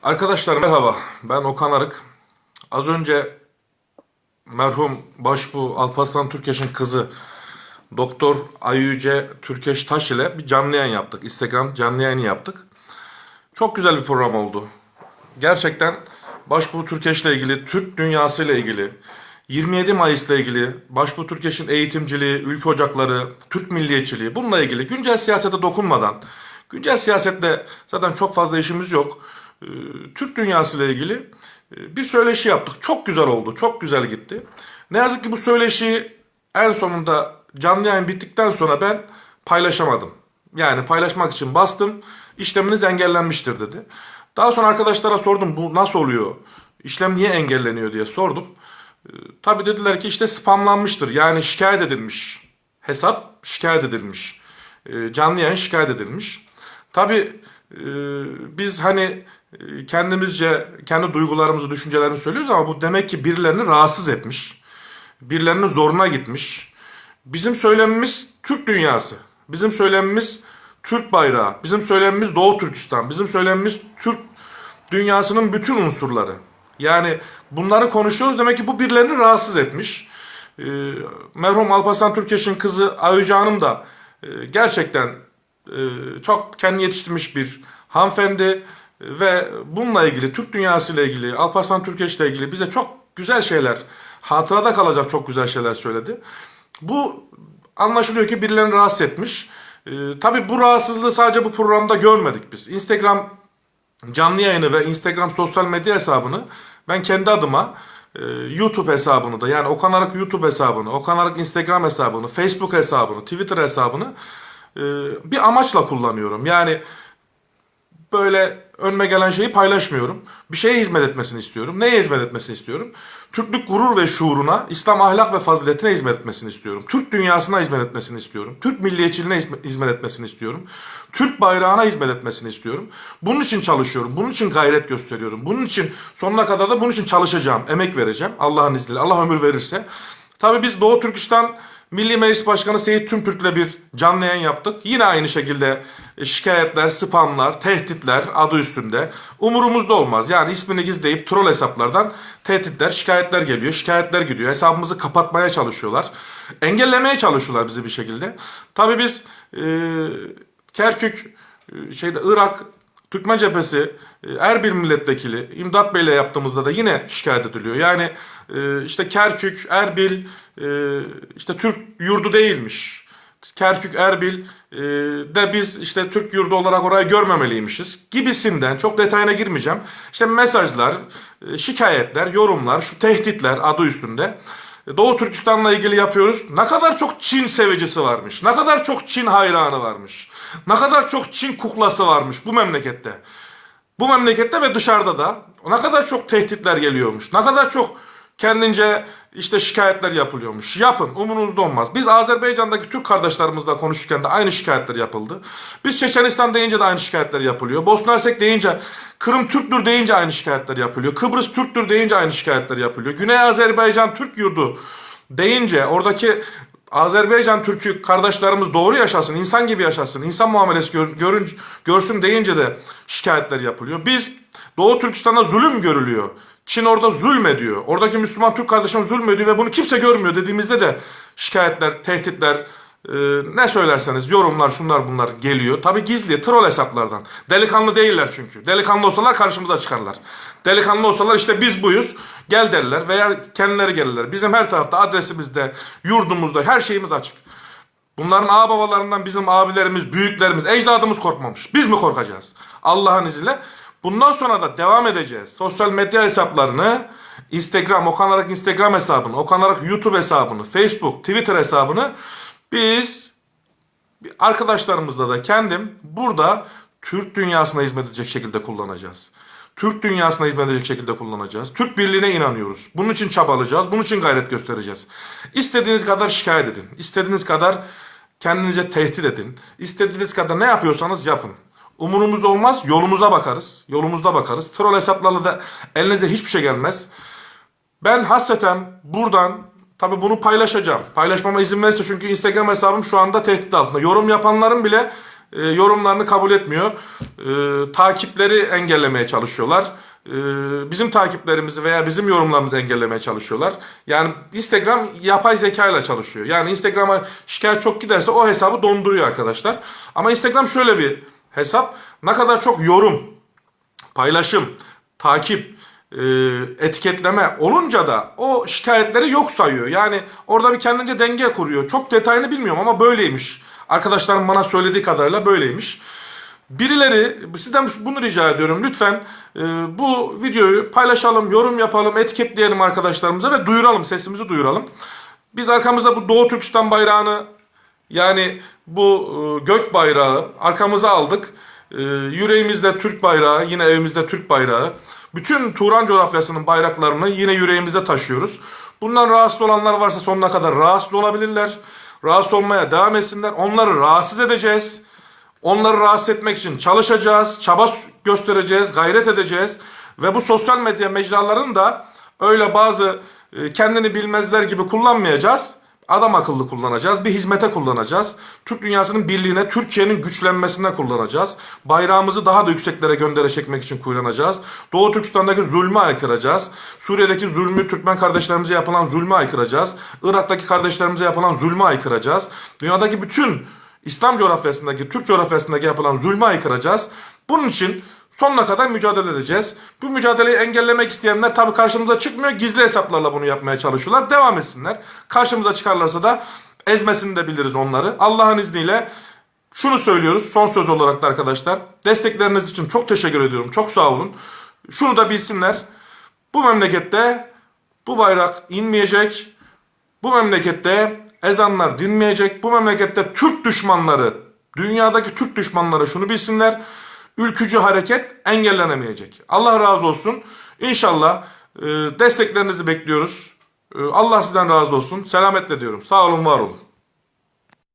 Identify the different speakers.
Speaker 1: Arkadaşlar merhaba, ben Okan Arık. Az önce merhum Başbuğ Alparslan Türkeş'in kızı Doktor Ayüce Türkeş Taş ile bir canlı yayın yaptık. Instagram canlı yayını yaptık. Çok güzel bir program oldu. Gerçekten Başbuğ Türkeş ile ilgili, Türk dünyası ile ilgili, 27 Mayıs ile ilgili, Başbuğ Türkeş'in eğitimciliği, ülke ocakları, Türk milliyetçiliği bununla ilgili güncel siyasete dokunmadan, güncel siyasetle zaten çok fazla işimiz yok. Ee, Türk dünyası ile ilgili bir söyleşi yaptık. Çok güzel oldu, çok güzel gitti. Ne yazık ki bu söyleşiyi en sonunda canlı yayın bittikten sonra ben paylaşamadım. Yani paylaşmak için bastım, işleminiz engellenmiştir dedi. Daha sonra arkadaşlara sordum bu nasıl oluyor, işlem niye engelleniyor diye sordum. Tabii dediler ki işte spamlanmıştır. Yani şikayet edilmiş. Hesap şikayet edilmiş. Canlı yayın şikayet edilmiş. Tabii biz hani kendimizce kendi duygularımızı, düşüncelerimizi söylüyoruz ama bu demek ki birilerini rahatsız etmiş. Birilerinin zoruna gitmiş. Bizim söylemimiz Türk dünyası. Bizim söylemimiz Türk bayrağı. Bizim söylemimiz Doğu Türkistan. Bizim söylemimiz Türk dünyasının bütün unsurları. Yani bunları konuşuyoruz. Demek ki bu birilerini rahatsız etmiş. Ee, Merhum Alparslan Türkeş'in kızı Ayüce Hanım da gerçekten çok kendini yetiştirmiş bir hanımefendi ve bununla ilgili, Türk dünyası ile ilgili, Alparslan Türkeş ile ilgili bize çok güzel şeyler, hatırada kalacak çok güzel şeyler söyledi. Bu anlaşılıyor ki birilerini rahatsız etmiş. Tabii bu rahatsızlığı sadece bu programda görmedik biz. Instagram canlı yayını ve Instagram sosyal medya hesabını ben kendi adıma YouTube hesabını da yani Okan Arık YouTube hesabını, Okan Arık Instagram hesabını, Facebook hesabını, Twitter hesabını bir amaçla kullanıyorum. Yani böyle önüme gelen şeyi paylaşmıyorum. Bir şeye hizmet etmesini istiyorum. Neye hizmet etmesini istiyorum? Türklük gurur ve şuuruna, İslam ahlak ve faziletine hizmet etmesini istiyorum. Türk dünyasına hizmet etmesini istiyorum. Türk milliyetçiliğine hizmet etmesini istiyorum. Türk bayrağına hizmet etmesini istiyorum. Bunun için çalışıyorum. Bunun için gayret gösteriyorum. Bunun için sonuna kadar da bunun için çalışacağım. Emek vereceğim. Allah'ın izniyle. Allah ömür verirse. Tabii biz Doğu Türkistan Milli Meclis Başkanı Seyit Tümpürk'le bir canlı yayın yaptık. Yine aynı şekilde şikayetler, spamlar, tehditler adı üstünde. Umurumuzda olmaz. Yani ismini gizleyip troll hesaplardan tehditler, şikayetler geliyor. Şikayetler gidiyor. Hesabımızı kapatmaya çalışıyorlar. Engellemeye çalışıyorlar bizi bir şekilde. Tabii biz Kerkük, Irak Türkmen Cephesi Erbil milletvekili İmdat Bey'le yaptığımızda da yine şikayet ediliyor. Yani işte Kerkük, Erbil işte Türk yurdu değilmiş. Kerkük, Erbil de biz işte Türk yurdu olarak orayı görmemeliymişiz gibisinden çok detayına girmeyeceğim. İşte mesajlar, şikayetler, yorumlar, şu tehditler adı üstünde. Doğu Türkistan'la ilgili yapıyoruz. Ne kadar çok Çin sevicisi varmış. Ne kadar çok Çin hayranı varmış. Ne kadar çok Çin kuklası varmış bu memlekette. Bu memlekette ve dışarıda da ne kadar çok tehditler geliyormuş. Ne kadar çok kendince işte şikayetler yapılıyormuş. Yapın, umurunuzda olmaz. Biz Azerbaycan'daki Türk kardeşlerimizle konuşurken de aynı şikayetler yapıldı. Biz Çeçenistan deyince de aynı şikayetler yapılıyor. Bosna Hersek deyince, Kırım Türktür deyince aynı şikayetler yapılıyor. Kıbrıs Türktür deyince aynı şikayetler yapılıyor. Güney Azerbaycan Türk yurdu deyince oradaki Azerbaycan Türk'ü kardeşlerimiz doğru yaşasın, insan gibi yaşasın, insan muamelesi görsün deyince de şikayetler yapılıyor. Biz Doğu Türkistan'da zulüm görülüyor. Çin orada zulmediyor. Oradaki Müslüman Türk kardeşim zulmediyor ve bunu kimse görmüyor dediğimizde de şikayetler, tehditler, ne söylerseniz yorumlar şunlar bunlar geliyor. Tabi gizli troll hesaplardan. Delikanlı değiller çünkü. Delikanlı olsalar karşımıza çıkarlar. Delikanlı olsalar işte biz buyuz gel derler veya kendileri gelirler. Bizim her tarafta adresimizde, yurdumuzda her şeyimiz açık. Bunların ağababalarından bizim abilerimiz, büyüklerimiz, ecdadımız korkmamış. Biz mi korkacağız? Allah'ın izniyle. Bundan sonra da devam edeceğiz. Sosyal medya hesaplarını, Instagram, Okan Arık Instagram hesabını, Okan Arık YouTube hesabını, Facebook, Twitter hesabını biz arkadaşlarımızla da kendim burada Türk dünyasına hizmet edecek şekilde kullanacağız. Türk dünyasına hizmet edecek şekilde kullanacağız. Türk birliğine inanıyoruz. Bunun için çabalayacağız. Bunun için gayret göstereceğiz. İstediğiniz kadar şikayet edin. İstediğiniz kadar kendinize tehdit edin. İstediğiniz kadar ne yapıyorsanız yapın. Umurumuzda olmaz. Yolumuza bakarız. Yolumuzda bakarız. Troll hesaplarla da elinize hiçbir şey gelmez. Ben hasreten buradan tabii bunu paylaşacağım. Paylaşmama izin verirse çünkü Instagram hesabım şu anda tehdit altında. Yorum yapanların bile yorumlarını kabul etmiyor. Takipleri engellemeye çalışıyorlar. Bizim takiplerimizi veya bizim yorumlarımızı engellemeye çalışıyorlar. Yani Instagram yapay zeka ile çalışıyor. Yani Instagram'a şikayet çok giderse o hesabı donduruyor arkadaşlar. Ama Instagram şöyle bir hesap. Ne kadar çok yorum, paylaşım, takip, etiketleme olunca da o şikayetleri yok sayıyor. Yani orada bir kendince denge kuruyor. Çok detayını bilmiyorum ama böyleymiş. Arkadaşlarım bana söylediği kadarıyla böyleymiş. Birileri, sizden bunu rica ediyorum. Lütfen bu videoyu paylaşalım, yorum yapalım, etiketleyelim arkadaşlarımıza ve duyuralım, sesimizi duyuralım. Biz arkamızda bu Doğu Türkistan bayrağını, yani bu gök bayrağı arkamıza aldık. Yüreğimizde Türk bayrağı, yine evimizde Türk bayrağı. Bütün Turan coğrafyasının bayraklarını yine yüreğimizde taşıyoruz. Bundan rahatsız olanlar varsa sonuna kadar rahatsız olabilirler. Rahatsız olmaya devam etsinler. Onları rahatsız edeceğiz. Onları rahatsız etmek için çalışacağız, çaba göstereceğiz, gayret edeceğiz. Ve bu sosyal medya mecralarını da öyle bazı kendini bilmezler gibi kullanmayacağız. Adam akıllı kullanacağız, bir hizmete kullanacağız. Türk dünyasının birliğine, Türkiye'nin güçlenmesine kullanacağız. Bayrağımızı daha da yükseklere göndere çekmek için kullanacağız. Doğu Türkistan'daki zulmü aykıracağız. Suriye'deki zulmü, Türkmen kardeşlerimize yapılan zulmü aykıracağız. Irak'taki kardeşlerimize yapılan zulmü aykıracağız. Dünyadaki bütün İslam coğrafyasındaki, Türk coğrafyasındaki yapılan zulmü aykıracağız. Bunun için sonuna kadar mücadele edeceğiz. Bu mücadeleyi engellemek isteyenler tabii karşımıza çıkmıyor. Gizli hesaplarla bunu yapmaya çalışıyorlar. Devam etsinler. Karşımıza çıkarlarsa da ezmesini de biliriz onları. Allah'ın izniyle şunu söylüyoruz son söz olarak da arkadaşlar. Destekleriniz için çok teşekkür ediyorum. Çok sağ olun. Şunu da bilsinler. Bu memlekette bu bayrak inmeyecek. Bu memlekette ezanlar dinmeyecek. Bu memlekette Türk düşmanları, dünyadaki Türk düşmanları şunu bilsinler. Ülkücü hareket engellenemeyecek. Allah razı olsun. İnşallah desteklerinizi bekliyoruz. Allah sizden razı olsun. Selametle diyorum. Sağ olun, var olun.